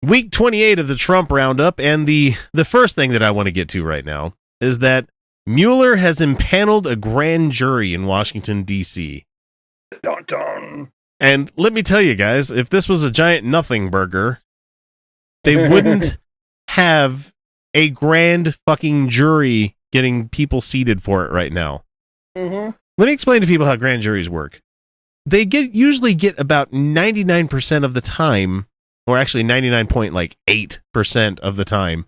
Week 28 of the Trump Roundup, and the first thing that I want to get to right now is that Mueller has empaneled a grand jury in Washington, D.C. Dun, dun. And let me tell you guys, if this was a giant nothing burger, they wouldn't have a grand fucking jury getting people seated for it right now. Mm-hmm. Let me explain to people how grand juries work. They usually get about 99% of the time, or actually 99.8% of the time,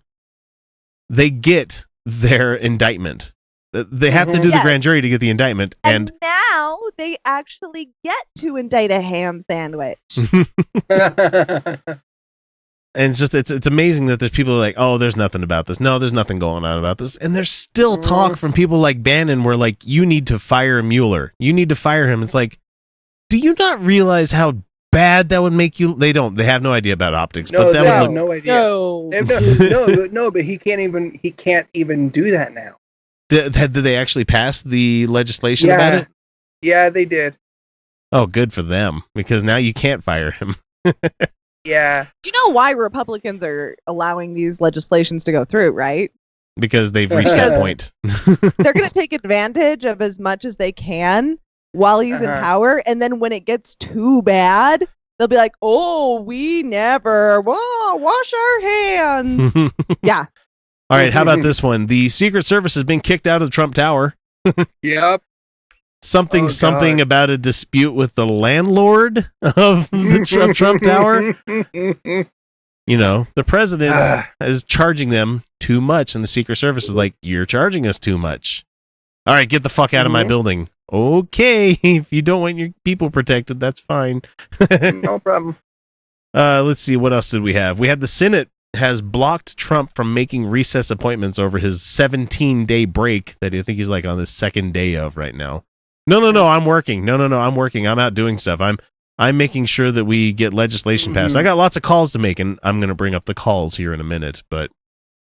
they get their indictment. They have to do the grand jury to get the indictment. And now they actually get to indict a ham sandwich. And it's amazing that there's people like, oh, there's nothing about this. No, there's nothing going on about this. And there's still talk from people like Bannon where like, you need to fire Mueller. You need to fire him. It's like, do you not realize how bad that would make you? They have no idea about optics. No, but that they would have look, no idea. No. No, but he can't even do that now. Did they actually pass the legislation about it? Yeah, they did. Oh, good for them, because now you can't fire him. Yeah. You know why Republicans are allowing these legislations to go through, right? Because they've reached that point. They're going to take advantage of as much as they can while he's in power, and then when it gets too bad, they'll be like, oh, we never wash our hands. Yeah. All right, how about this one? The Secret Service has been kicked out of the Trump Tower. Yep. Something about a dispute with the landlord of the Trump Tower. You know, the president is charging them too much, and the Secret Service is like, you're charging us too much. All right, get the fuck out of my building. Okay, if you don't want your people protected, that's fine. No problem. Let's see, what else did we have? We had the Senate has blocked Trump from making recess appointments over his 17-day break that I think he's like on the second day of right now. No, I'm working. No, I'm working. I'm out doing stuff. I'm making sure that we get legislation passed. I got lots of calls to make, and I'm going to bring up the calls here in a minute, but...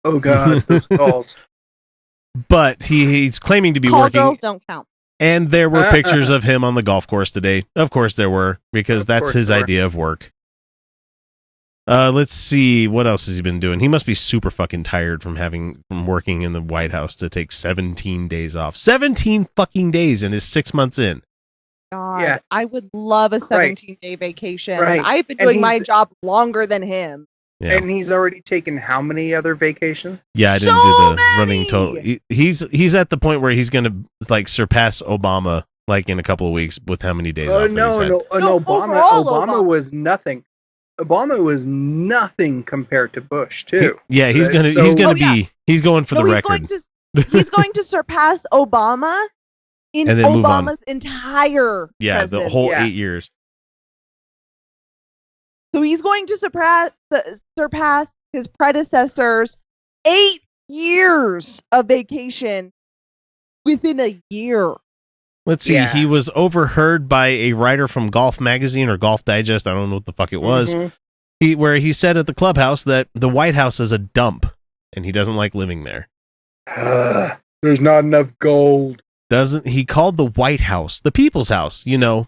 Oh, God, those calls. But he's claiming to be Call working. girls don't count. And there were pictures of him on the golf course today. Of course there were, because that's his idea of work. Let's see, what else has he been doing? He must be super fucking tired from working in the White House to take 17 days off. 17 fucking days, and is 6 months in. God, Yeah. I would love a 17-day vacation. Right. I've been doing my job longer than him. Yeah. And he's already taken how many other vacations? Yeah, I didn't So do the many! running total. He's at the point where he's going to like surpass Obama like in a couple of weeks with how many days off. No, Obama was nothing. Obama was nothing compared to Bush too. He's going for the record. He's going to surpass Obama in And then move on. Obama's entire The whole 8 years. So he's going to surpass his predecessors 8 years of vacation within a year. Let's see. He was overheard by a writer from Golf Magazine or Golf Digest. I don't know what the fuck it was. Where he said at the clubhouse that the White House is a dump and he doesn't like living there. There's not enough gold. He called the White House the people's house, a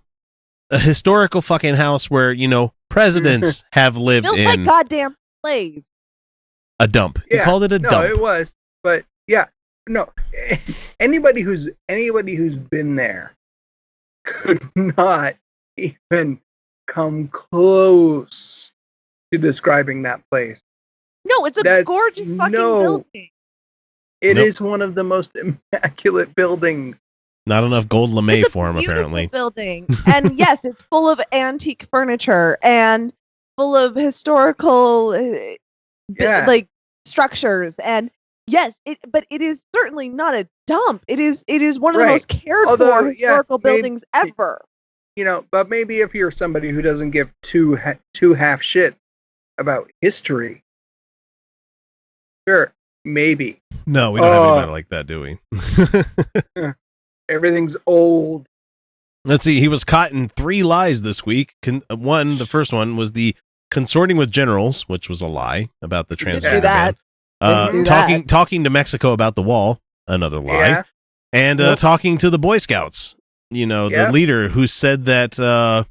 historical fucking house where, presidents have lived Feels in. like goddamn slaves. A dump. He called it a dump. No, it was. But no. Anybody who's been there could not even come close to describing that place. No, it's a gorgeous fucking building. It is one of the most immaculate buildings. Not enough gold lame for him, apparently. Building, and yes, it's full of antique furniture and full of historical, like structures. And yes, but it is certainly not a dump. It is one of the most cared for historical buildings ever. But maybe if you're somebody who doesn't give two half shit about history, sure, maybe. No, we don't have anybody like that, do we? Everything's old. Let's see. He was caught in 3 lies this week. The first one was the consorting with generals, which was a lie about the transgender ban. Talking to Mexico about the wall, another lie, and talking to the Boy Scouts. The leader who said that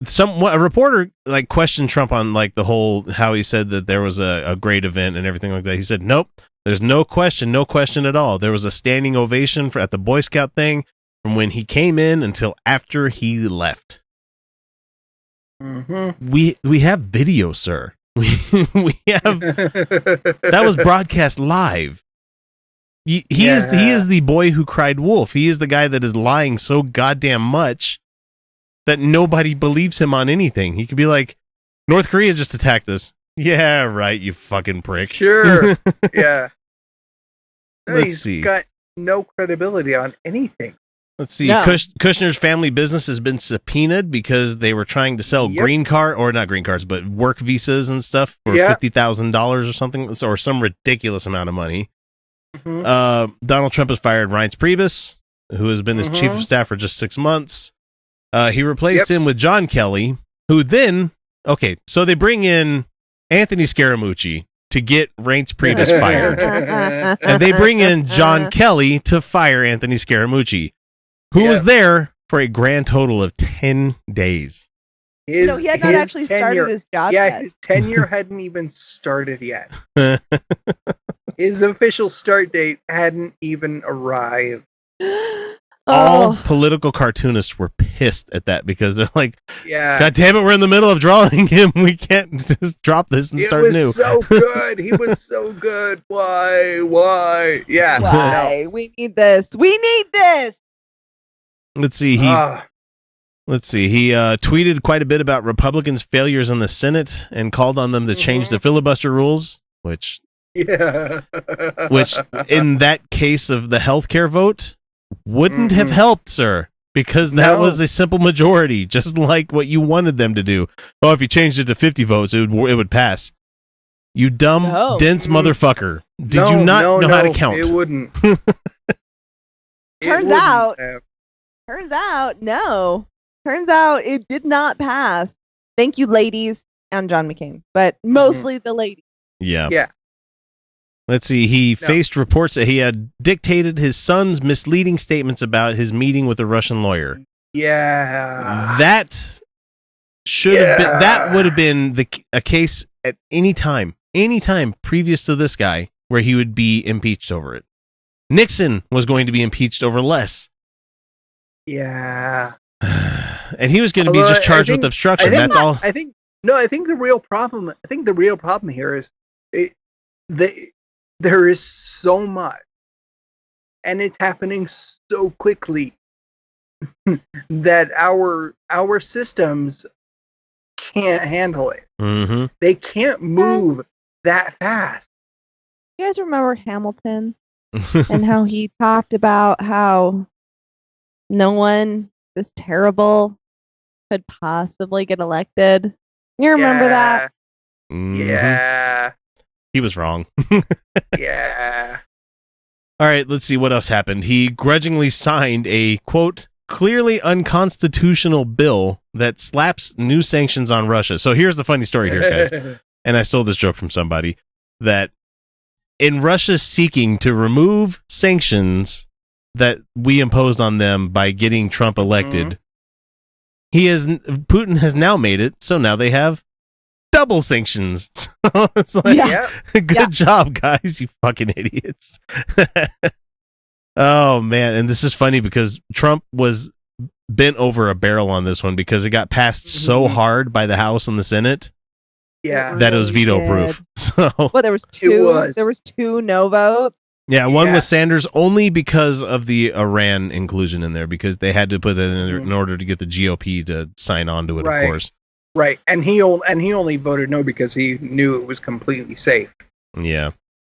a reporter like questioned Trump on like the whole how he said that there was a great event and everything like that. He said, nope, there's no question at all. There was a standing ovation at the Boy Scout thing from when he came in until after he left. Mm-hmm. We have video, sir. We have that was broadcast live. He is the boy who cried wolf. He is the guy that is lying so goddamn much that nobody believes him on anything. He could be like, North Korea just attacked us. Yeah, right, you fucking prick. Sure. Yeah. Let's see. He's got no credibility on anything. Let's see. No. Kushner's family business has been subpoenaed because they were trying to sell not green cards, but work visas and stuff for $50,000 or something, or some ridiculous amount of money. Mm-hmm. Donald Trump has fired Reince Priebus, who has been his chief of staff for just 6 months. He replaced him with John Kelly, who then, so they bring in Anthony Scaramucci to get Reince Priebus fired. And they bring in John Kelly to fire Anthony Scaramucci, who was there for a grand total of 10 days. He had not actually started his job yet. His tenure hadn't even started yet. His official start date hadn't even arrived. All political cartoonists were pissed at that because they're like, God damn it, we're in the middle of drawing him. We can't just drop this and start new. It was so good. He was so good. Why? Yeah. Why? No. We need this. Let's see. He tweeted quite a bit about Republicans' failures in the Senate and called on them to change the filibuster rules, which in that case of the healthcare vote wouldn't have helped, sir, because that was a simple majority, just like what you wanted them to do. Oh, if you changed it to 50 votes, it would pass. You dumb, dense motherfucker. Did you not know how to count? It wouldn't. Turns out, no. Turns out it did not pass. Thank you, ladies, and John McCain, but mostly the ladies. Yeah. Yeah. Let's see. He faced reports that he had dictated his son's misleading statements about his meeting with a Russian lawyer. Yeah. That should have been. That would have been a case at any time previous to this guy where he would be impeached over it. Nixon was going to be impeached over less. Yeah. And he was going to be just charged with obstruction. That's all. I think the real problem. Here is there is so much, and it's happening so quickly that our systems can't handle it. Mm-hmm. They can't move that fast. You guys remember Hamilton and how he talked about how no one this terrible could possibly get elected? You remember that? Mm-hmm. Yeah. He was wrong. Yeah. All right, let's see what else happened. He grudgingly signed a, quote, clearly unconstitutional bill that slaps new sanctions on Russia. So here's the funny story here, guys. And I stole this joke from somebody, that in Russia seeking to remove sanctions that we imposed on them by getting Trump elected, Putin has now made it so now they have double sanctions. So it's like, good job, guys, you fucking idiots. Oh man, and this is funny because Trump was bent over a barrel on this one because it got passed so hard by the House and the Senate. Yeah, that it was veto proof. So there was two. There was two no votes. Yeah, one was Sanders only because of the Iran inclusion in there, because they had to put that in there in order to get the GOP to sign on to it, of course. Right, and he only voted no because he knew it was completely safe. Yeah.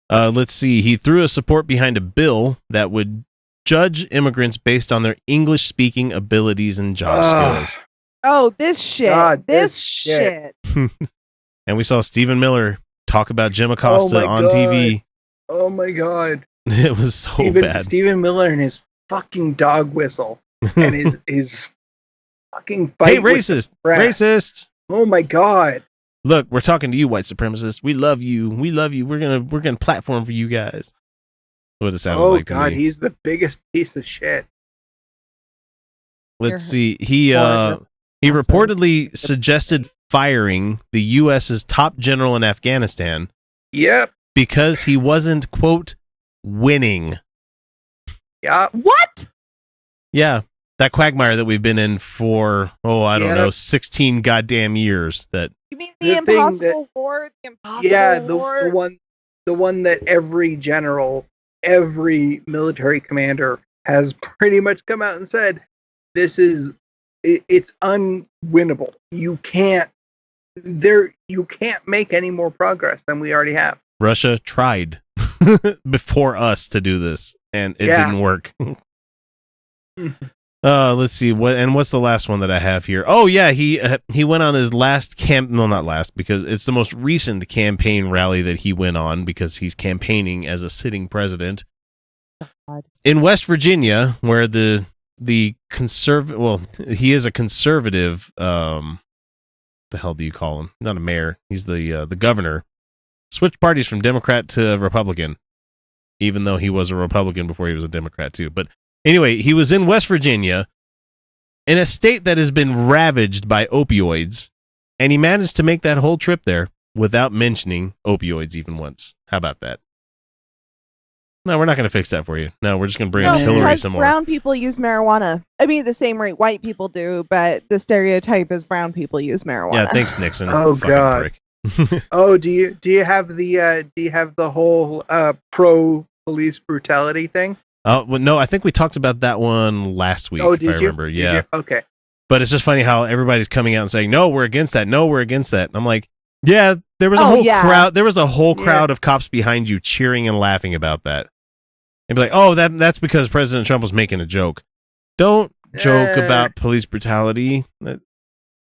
Let's see. He threw his support behind a bill that would judge immigrants based on their English-speaking abilities and job skills. Oh, this shit. God, this shit. And we saw Stephen Miller talk about Jim Acosta on TV. Oh my God. It was so bad. Stephen Miller and his fucking dog whistle and his fucking fight. Hey, racist. Racist. Oh my God. Look, we're talking to you, white supremacists. We love you. We love you. We're gonna platform for you guys. What it sounded like to me. Oh God, he's the biggest piece of shit. Let's see. He He reportedly suggested firing the U.S.'s top general in Afghanistan. Yep. Because he wasn't, quote, winning. Yeah. What? Yeah. That quagmire that we've been in for, I don't know, 16 goddamn years. That You mean the Impossible War? The Impossible War? The one that every general, every military commander has pretty much come out and said, it's unwinnable. You can't make any more progress than we already have. Russia tried before us to do this, and it didn't work. Let's see what's the last one that I have here. Oh yeah, he went on his last not last, because it's the most recent campaign rally that he went on, because he's campaigning as a sitting president in West Virginia, where he is a conservative. The hell do you call him? Not a mayor. He's the governor. Switched parties from Democrat to Republican, even though he was a Republican before he was a Democrat too. But anyway, he was in West Virginia, in a state that has been ravaged by opioids, and he managed to make that whole trip there without mentioning opioids even once. How about that? No, we're not going to fix that for you. No, we're just going to bring up Hillary some more. Brown people use marijuana. I mean, the same rate white people do, but the stereotype is brown people use marijuana. Yeah, thanks, Nixon. Oh God. Prick. Oh, do you have the whole pro police brutality thing? Oh well, no, I think we talked about that one last week. If I remember, yeah. Okay. But it's just funny how everybody's coming out and saying, "No, we're against that. No, we're against that." And I'm like, yeah, there was a whole crowd. There was a whole crowd of cops behind you cheering and laughing about that. And be like, "Oh, that's because President Trump was making a joke." Don't joke about police brutality.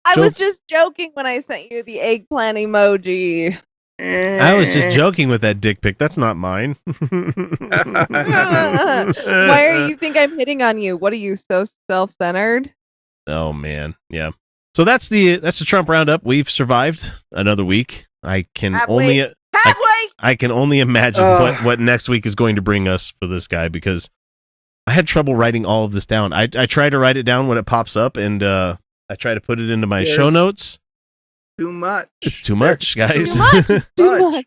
I was just joking when I sent you the eggplant emoji. I was just joking with that dick pic. That's not mine. Why do you think I'm hitting on you? What are you, so self-centered? Oh man, yeah. So that's the Trump roundup. We've survived another week. I can only imagine what next week is going to bring us for this guy, because I had trouble writing all of this down. I try to write it down when it pops up, and I try to put it into my show notes. Too much. It's too much, guys. Too much.